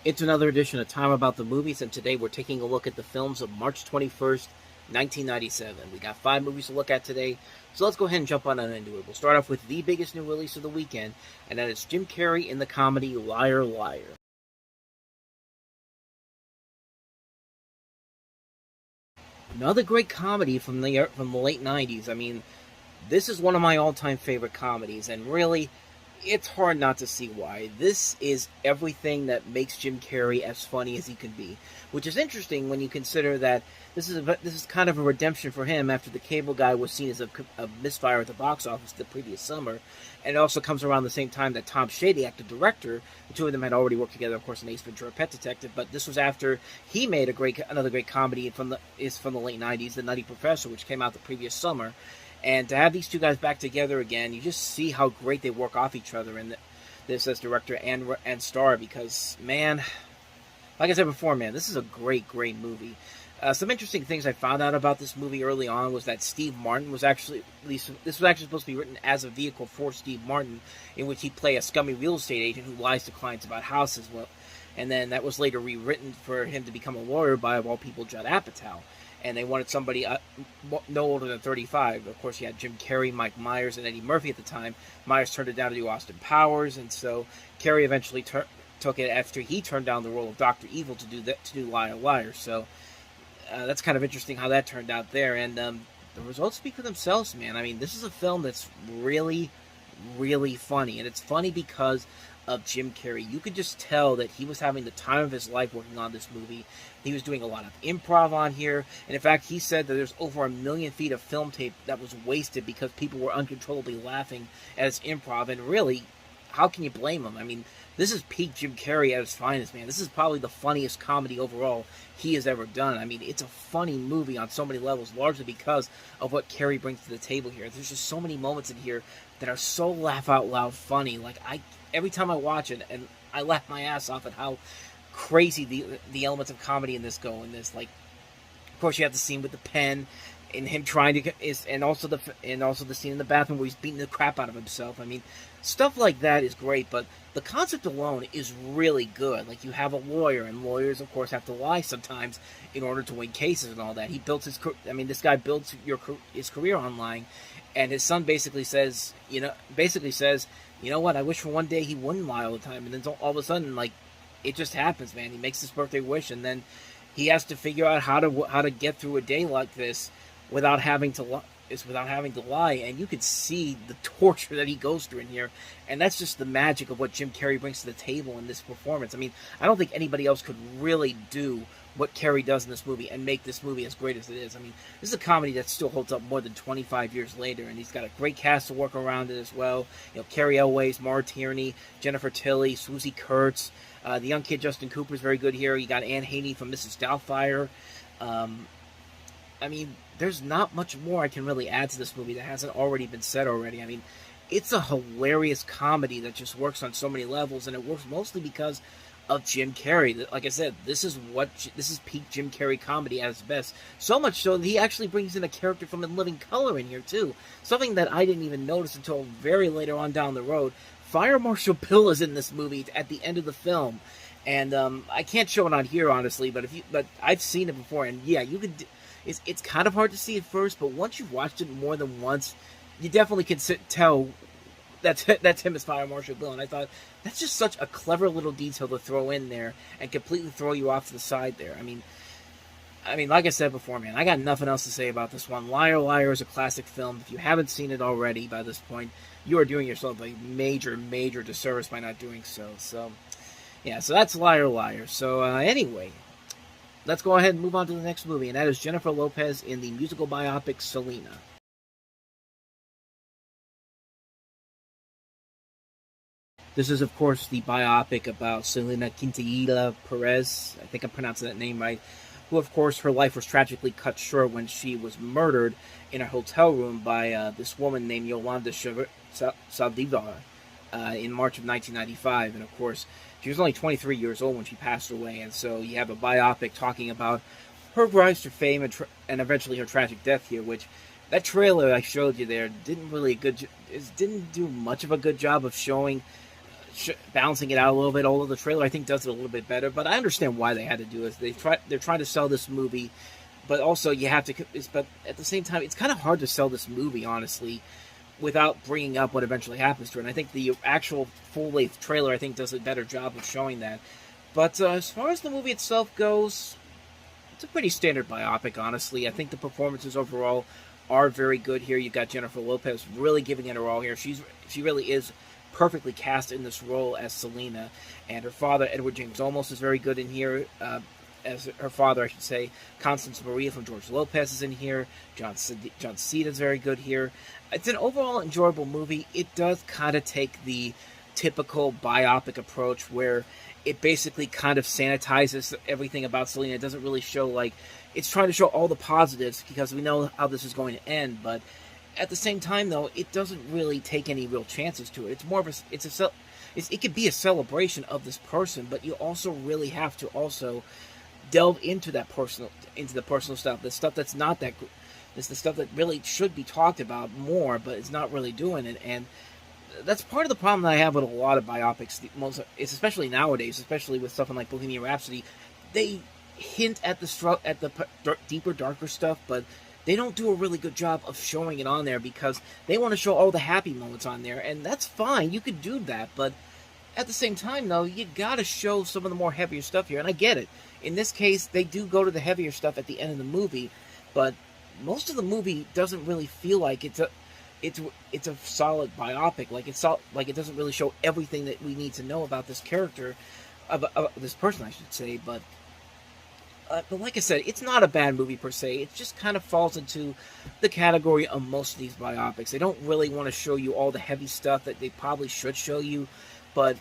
It's another edition of Time About the Movies, and today we're taking a look at the films of March 21st, 1997. We got 5 movies to look at today, so let's go ahead and jump on into it. We'll start off with the biggest new release of the weekend, and that is Jim Carrey in the comedy Liar Liar. Another great comedy from the late 90s. I mean, this is one of my all-time favorite comedies, and really, it's hard not to see why. This is everything that makes Jim Carrey as funny as he can be, which is interesting when you consider that this is kind of a redemption for him after The Cable Guy was seen as a misfire at the box office the previous summer, and it also comes around the same time that Tom Shadyac, the director, the two of them had already worked together, of course, in Ace Ventura: Pet Detective, but this was after he made another great comedy from the late '90s, The Nutty Professor, which came out the previous summer. And to have these two guys back together again, you just see how great they work off each other in this as director and star. Because, man, like I said before, man, this is a great, great movie. Some interesting things I found out about this movie early on was that Steve Martin was actually, this was actually supposed to be written as a vehicle for Steve Martin, in which he'd play a scummy real estate agent who lies to clients about houses. Well, and then that was later rewritten for him to become a lawyer by, of all people, Judd Apatow. And they wanted somebody no older than 35. Of course, you had Jim Carrey, Mike Myers, and Eddie Murphy at the time. Myers turned it down to do Austin Powers, and so Carrey eventually took it after he turned down the role of Dr. Evil to do Liar Liar. So that's kind of interesting how that turned out there. And the results speak for themselves, man. I mean, this is a film that's really, really funny, and it's funny because of Jim Carrey. You could just tell that he was having the time of his life working on this movie. He was doing a lot of improv on here, and in fact, he said that there's over 1 million feet of film tape that was wasted because people were uncontrollably laughing at his improv, and really, how can you blame him? I mean, this is peak Jim Carrey at his finest, man. This is probably the funniest comedy overall he has ever done. I mean, it's a funny movie on so many levels, largely because of what Carrey brings to the table here. There's just so many moments in here that are so laugh-out-loud funny. Like, every time I watch it, and I laugh my ass off at how crazy the elements of comedy in this go. In this, like, of course, you have the scene with the pen, and him trying to and also the scene in the bathroom where he's beating the crap out of himself. I mean, stuff like that is great, but the concept alone is really good. Like, you have a lawyer, and lawyers, of course, have to lie sometimes in order to win cases and all that. He built this guy builds his career on lying, and his son basically says, you know what, I wish for one day he wouldn't lie all the time, and then all of a sudden, like, it just happens, man. He makes his birthday wish, and then he has to figure out how to get through a day like this without having to lie, and you can see the torture that he goes through in here, and that's just the magic of what Jim Carrey brings to the table in this performance. I mean, I don't think anybody else could really do what Carrey does in this movie and make this movie as great as it is. I mean, this is a comedy that still holds up more than 25 years later, and he's got a great cast to work around it as well. You know, Carrie Elways, Maura Tierney, Jennifer Tilly, Susie Kurtz. The young kid Justin Cooper is very good here. You got Anne Haney from Mrs. Doubtfire. I mean, there's not much more I can really add to this movie that hasn't already been said already. I mean, it's a hilarious comedy that just works on so many levels, and it works mostly because of Jim Carrey. Like I said, this is peak Jim Carrey comedy at its best. So much so that he actually brings in a character from In Living Color in here too. Something that I didn't even notice until very later on down the road. Fire Marshal Bill is in this movie at the end of the film, and I can't show it on here honestly, but I've seen it before, and yeah, you could. It's kind of hard to see at first, but once you've watched it more than once, you definitely can tell that's him as Fire Marshal Bill. And I thought, that's just such a clever little detail to throw in there and completely throw you off to the side there. I mean, like I said before, man, I got nothing else to say about this one. Liar Liar is a classic film. If you haven't seen it already by this point, you are doing yourself a major, major disservice by not doing so. So, yeah, so that's Liar Liar. So, anyway, let's go ahead and move on to the next movie, and that is Jennifer Lopez in the musical biopic Selena. This is, of course, the biopic about Selena Quintanilla Perez, I think I'm pronouncing that name right, who, of course, her life was tragically cut short when she was murdered in a hotel room by this woman named Yolanda Saldivar in March of 1995. And, of course, she was only 23 years old when she passed away, and so you have a biopic talking about her rise to fame and eventually her tragic death here, which that trailer I showed you there didn't do much of a good job of showing balancing it out a little bit. Although the trailer, I think, does it a little bit better. But I understand why they had to do it. They're trying to sell this movie, but also you have to. But at the same time, it's kind of hard to sell this movie, honestly, without bringing up what eventually happens to it. And I think the actual full-length trailer, I think, does a better job of showing that. But as far as the movie itself goes, it's a pretty standard biopic, honestly. I think the performances overall are very good here. You've got Jennifer Lopez really giving it her all here. She really is perfectly cast in this role as Selena. And her father, Edward James Olmos, is very good in here. As her father, I should say. Constance Maria from George Lopez is in here. John Cena is very good here. It's an overall enjoyable movie. It does kind of take the typical biopic approach where it basically kind of sanitizes everything about Selena. It doesn't really show, like, it's trying to show all the positives because we know how this is going to end, but at the same time, though, it doesn't really take any real chances to it. It's more of it could be a celebration of this person, but you also really have to also delve into the personal stuff, the stuff that's not that good. It's the stuff that really should be talked about more, but it's not really doing it, and that's part of the problem that I have with a lot of biopics. It's especially nowadays, especially with something like Bohemian Rhapsody. They hint at the deeper, darker stuff, but they don't do a really good job of showing it on there because they want to show all the happy moments on there, and that's fine. You could do that, but at the same time, though, you gotta show some of the more heavier stuff here, and I get it. In this case, they do go to the heavier stuff at the end of the movie, but most of the movie doesn't really feel like it's a solid biopic. Like it doesn't really show everything that we need to know about this character, about this person, I should say. But like I said, it's not a bad movie per se. It just kind of falls into the category of most of these biopics. They don't really want to show you all the heavy stuff that they probably should show you, but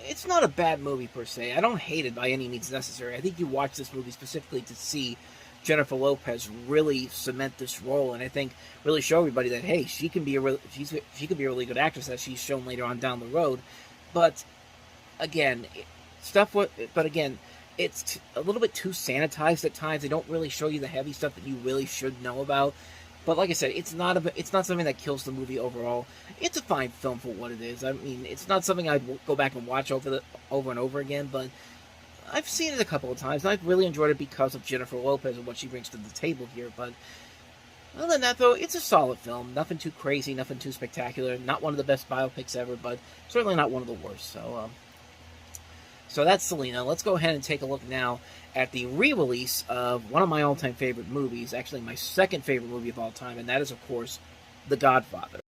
it's not a bad movie per se. I don't hate it by any means necessary. I think you watch this movie specifically to see Jennifer Lopez really cement this role, and I think really show everybody that, hey, she can be a really good actress, as she's shown later on down the road. But again, it's a little bit too sanitized at times. They don't really show you the heavy stuff that you really should know about. But like I said, it's not something that kills the movie overall. It's a fine film for what it is. I mean, it's not something I'd go back and watch over and over again, but I've seen it a couple of times, and I've really enjoyed it because of Jennifer Lopez and what she brings to the table here. But other than that, though, it's a solid film. Nothing too crazy, nothing too spectacular. Not one of the best biopics ever, but certainly not one of the worst. So that's Selena. Let's go ahead and take a look now at the re-release of one of my all-time favorite movies, actually my second favorite movie of all time, and that is, of course, The Godfather.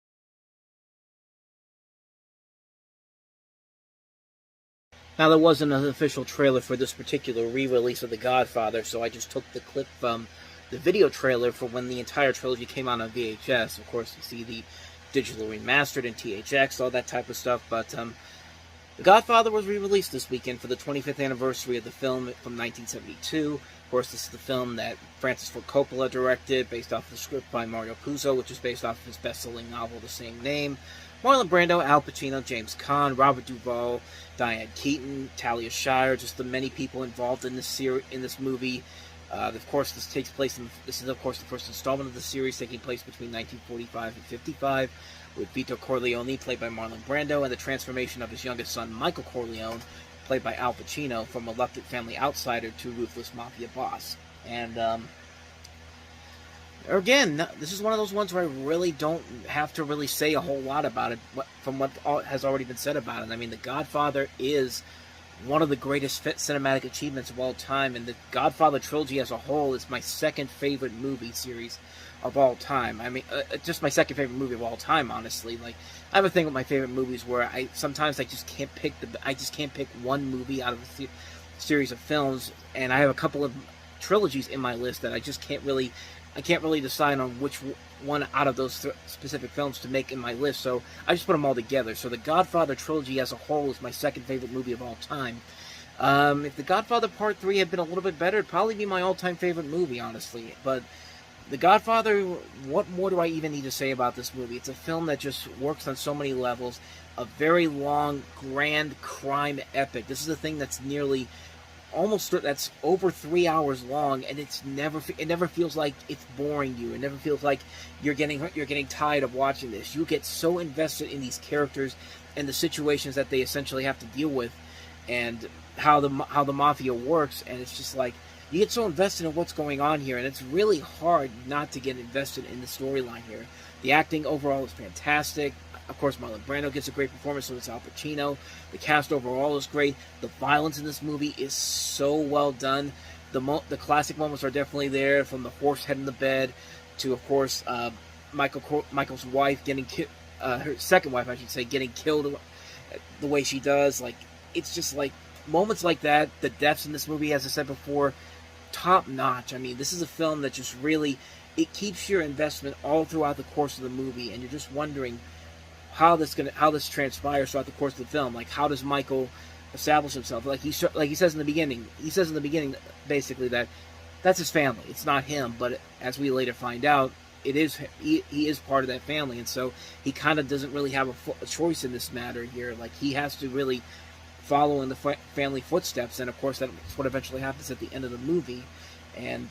Now, there wasn't an official trailer for this particular re-release of The Godfather, so I just took the clip from the video trailer for when the entire trilogy came out on VHS. Of course, you see the digital remastered in THX, all that type of stuff, but The Godfather was re-released this weekend for the 25th anniversary of the film from 1972. Of course, this is the film that Francis Ford Coppola directed, based off the script by Mario Puzo, which is based off of his best-selling novel, the same name. Marlon Brando, Al Pacino, James Caan, Robert Duvall, Diane Keaton, Talia Shire, just the many people involved in this movie. Of course, this is of course the first installment of the series, taking place between 1945 and 55, with Vito Corleone, played by Marlon Brando, and the transformation of his youngest son, Michael Corleone, played by Al Pacino, from a reluctant family outsider to ruthless mafia boss. And again, this is one of those ones where I really don't have to really say a whole lot about it from what has already been said about it. I mean, The Godfather is one of the greatest cinematic achievements of all time, and the Godfather trilogy as a whole is my second favorite movie series of all time. I mean, just my second favorite movie of all time, honestly. Like, I have a thing with my favorite movies where I just can't pick one movie out of a series of films, and I have a couple of trilogies in my list that I can't really decide on which one out of those specific films to make in my list, so I just put them all together. So the Godfather trilogy as a whole is my second favorite movie of all time. If The Godfather Part 3 had been a little bit better, it'd probably be my all-time favorite movie, honestly. But The Godfather, what more do I even need to say about this movie? It's a film that just works on so many levels. A very long, grand crime epic. This is a thing that's nearly that's over 3 hours long, and it never feels like it's boring you. It never feels like you're getting tired of watching this. You get so invested in these characters and the situations that they essentially have to deal with, and how the mafia works, and it's just like you get so invested in what's going on here, and it's really hard not to get invested in the storyline here. The acting overall is fantastic. Of course, Marlon Brando gets a great performance, so does Al Pacino. The cast overall is great. The violence in this movie is so well done. The classic moments are definitely there, from the horse head in the bed to, of course, Michael's wife getting her second wife, I should say, getting killed the way she does. Like, it's just like moments like that. The deaths in this movie, as I said before, top notch. I mean, this is a film that just really, it keeps your investment all throughout the course of the movie, and you're just wondering how this transpires throughout the course of the film. Like, how does Michael establish himself? Like he says in the beginning. He says in the beginning, basically, that that's his family. It's not him, but as we later find out, it is. He is part of that family, and so he kind of doesn't really have a choice in this matter here. Like, he has to really follow in the family footsteps, and of course that's what eventually happens at the end of the movie. And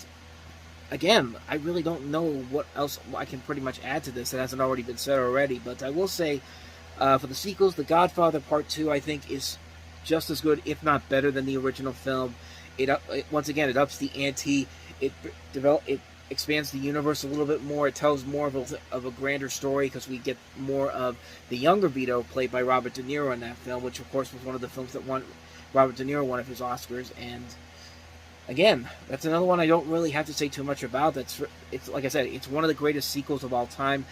again, I really don't know what else I can pretty much add to this that hasn't already been said already, but I will say, for the sequels, The Godfather Part 2, I think, is just as good, if not better, than the original film. Once again, it ups the ante. It expands the universe a little bit more. It tells more of a grander story, because we get more of the younger Vito, played by Robert De Niro, in that film, which of course was one of the films that won Robert De Niro one of his Oscars. And again, that's another one I don't really have to say too much about. It's like I said, it's one of the greatest sequels of all time.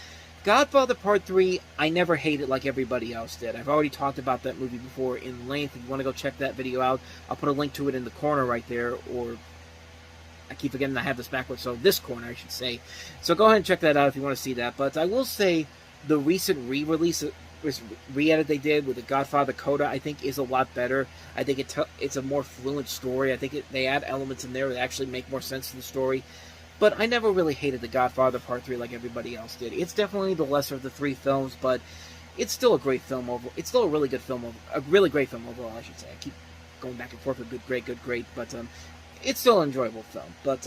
Godfather Part 3, I never hated like everybody else did. I've already talked about that movie before in length. If you want to go check that video out, I'll put a link to it in the corner right there, or I keep forgetting I have this backwards, so this corner, I should say. So go ahead and check that out if you want to see that. But I will say the recent re-edit they did with the Godfather Coda, I think, is a lot better. I think it's a more fluent story. I think they add elements in there that actually make more sense to the story. But I never really hated The Godfather Part 3 like everybody else did. It's definitely the lesser of the three films, but it's still a great film overall. It's still a really good film, a really great film overall, I should say. I keep going back and forth with good, great, but it's still an enjoyable film. But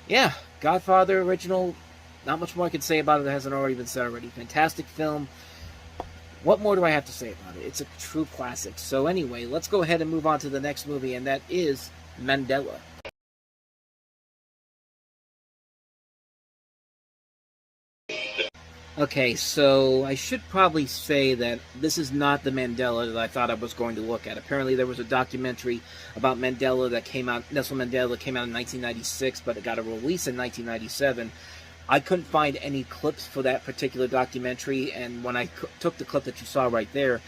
yeah, Godfather original, not much more I can say about it that hasn't already been said already. Fantastic film. What more do I have to say about it? It's a true classic. So anyway, let's go ahead and move on to the next movie, and that is Mandela. Okay, so I should probably say that this is not the Mandela that I thought I was going to look at. Apparently there was a documentary about Mandela that came out, Nelson Mandela, came out in 1996, but it got a release in 1997. I couldn't find any clips for that particular documentary, and when I took the clip that you saw right there,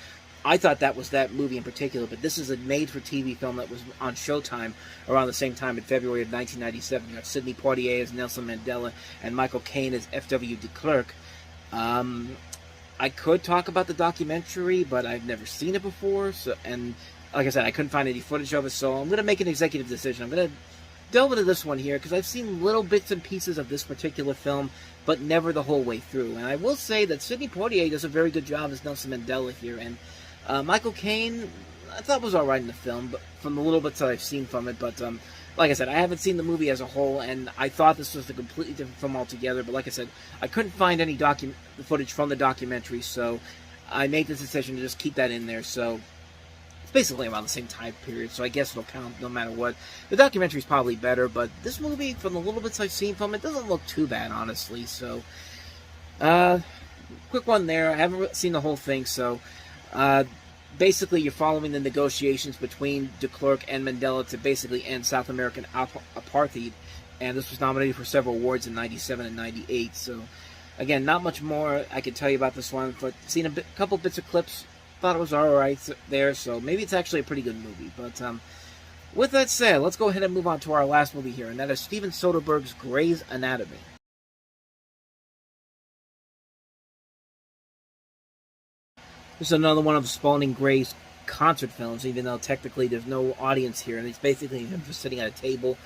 I thought that was that movie in particular, but this is a made-for-TV film that was on Showtime around the same time in February of 1997. You have Sidney Poitier as Nelson Mandela and Michael Caine as F.W. de Klerk. I could talk about the documentary, but I've never seen it before, and like I said, I couldn't find any footage of it, so I'm going to make an executive decision. I'm going to delve into this one here, because I've seen little bits and pieces of this particular film, but never the whole way through. And I will say that Sidney Poitier does a very good job as Nelson Mandela here, and Michael Caine, I thought was alright in the film, but from the little bits that I've seen from it, but like I said, I haven't seen the movie as a whole, and I thought this was a completely different film altogether, but like I said, I couldn't find any footage from the documentary, so I made this decision to just keep that in there. So it's basically around the same time period, so I guess it'll count no matter what. The documentary is probably better, but this movie, from the little bits I've seen from it, doesn't look too bad, honestly. So quick one there. I haven't seen the whole thing, so basically, you're following the negotiations between de Klerk and Mandela to basically end South American apartheid, and this was nominated for several awards in 97 and 98, so again, not much more I can tell you about this one, but seen a couple bits of clips, thought it was alright there, so maybe it's actually a pretty good movie. But with that said, let's go ahead and move on to our last movie here, and that is Steven Soderbergh's Grey's Anatomy. This is another one of Spalding Gray's concert films, even though technically there's no audience here, and it's basically him just sitting at a table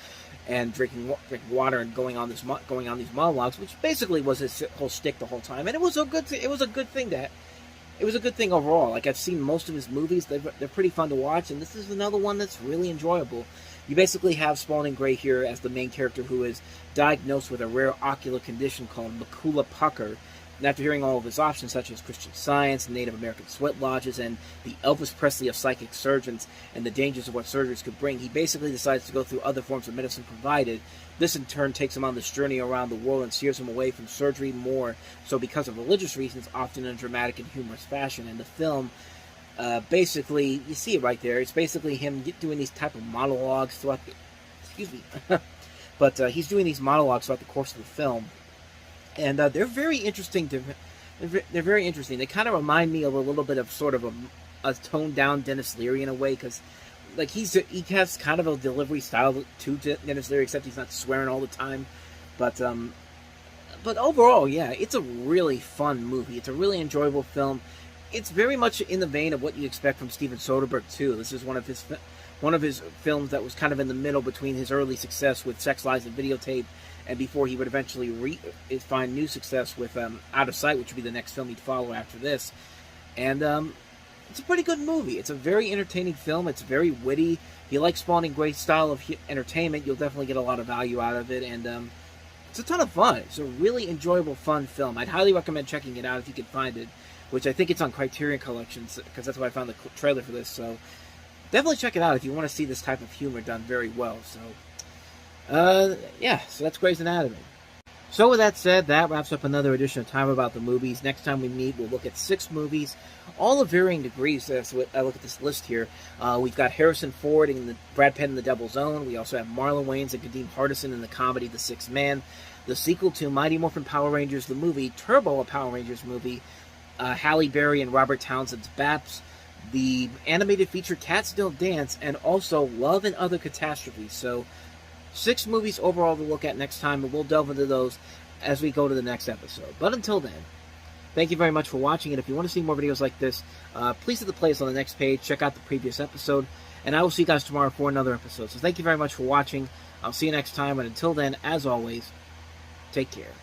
and drinking water and going on these monologues, which basically was his whole shtick the whole time. And it was a good thing that it was a good thing overall. Like, I've seen most of his movies. They're pretty fun to watch, and this is another one that's really enjoyable. You basically have Spalding Gray here as the main character who is diagnosed with a rare ocular condition called macula pucker. And after hearing all of his options, such as Christian Science, Native American sweat lodges, and the Elvis Presley of psychic surgeons, and the dangers of what surgeries could bring, he basically decides to go through other forms of medicine provided. This, in turn, takes him on this journey around the world and steers him away from surgery more so because of religious reasons, often in a dramatic and humorous fashion. And the film, basically, you see it right there, it's basically him doing these type of monologues throughout the... Excuse me. But he's doing these monologues throughout the course of the film. And they're very interesting. They're very interesting. They kind of remind me of a little bit of sort of a toned down Denis Leary in a way, because like he has kind of a delivery style to Denis Leary, except he's not swearing all the time. But overall, yeah, it's a really fun movie. It's a really enjoyable film. It's very much in the vein of what you expect from Steven Soderbergh too. This is one of his films that was kind of in the middle between his early success with Sex, Lies, and Videotape, and before he would eventually find new success with Out of Sight, which would be the next film he'd follow after this. And it's a pretty good movie. It's a very entertaining film. It's very witty. If you like Spalding Gray's style of entertainment, you'll definitely get a lot of value out of it. And it's a ton of fun. It's a really enjoyable, fun film. I'd highly recommend checking it out if you can find it, which I think it's on Criterion Collections, because that's where I found the trailer for this. So definitely check it out if you want to see this type of humor done very well. So yeah, so that's Grey's Anatomy. So with that said, that wraps up another edition of Time About the Movies. Next time we meet, we'll look at 6 movies, all of varying degrees. So I look at this list here. We've got Harrison Ford and Brad Pitt in The Devil's Own. We also have Marlon Wayans and Kadeem Hardison in the comedy The Sixth Man. The sequel to Mighty Morphin Power Rangers, the movie, Turbo, a Power Rangers movie. Halle Berry and Robert Townsend's Baps. The animated feature Cats Don't Dance, and also Love and Other Catastrophes. So 6 movies overall to look at next time, and we'll delve into those as we go to the next episode. But until then, thank you very much for watching, and if you want to see more videos like this, please hit the playlist on the next page, check out the previous episode, and I will see you guys tomorrow for another episode. So thank you very much for watching. I'll see you next time, and until then, as always, take care.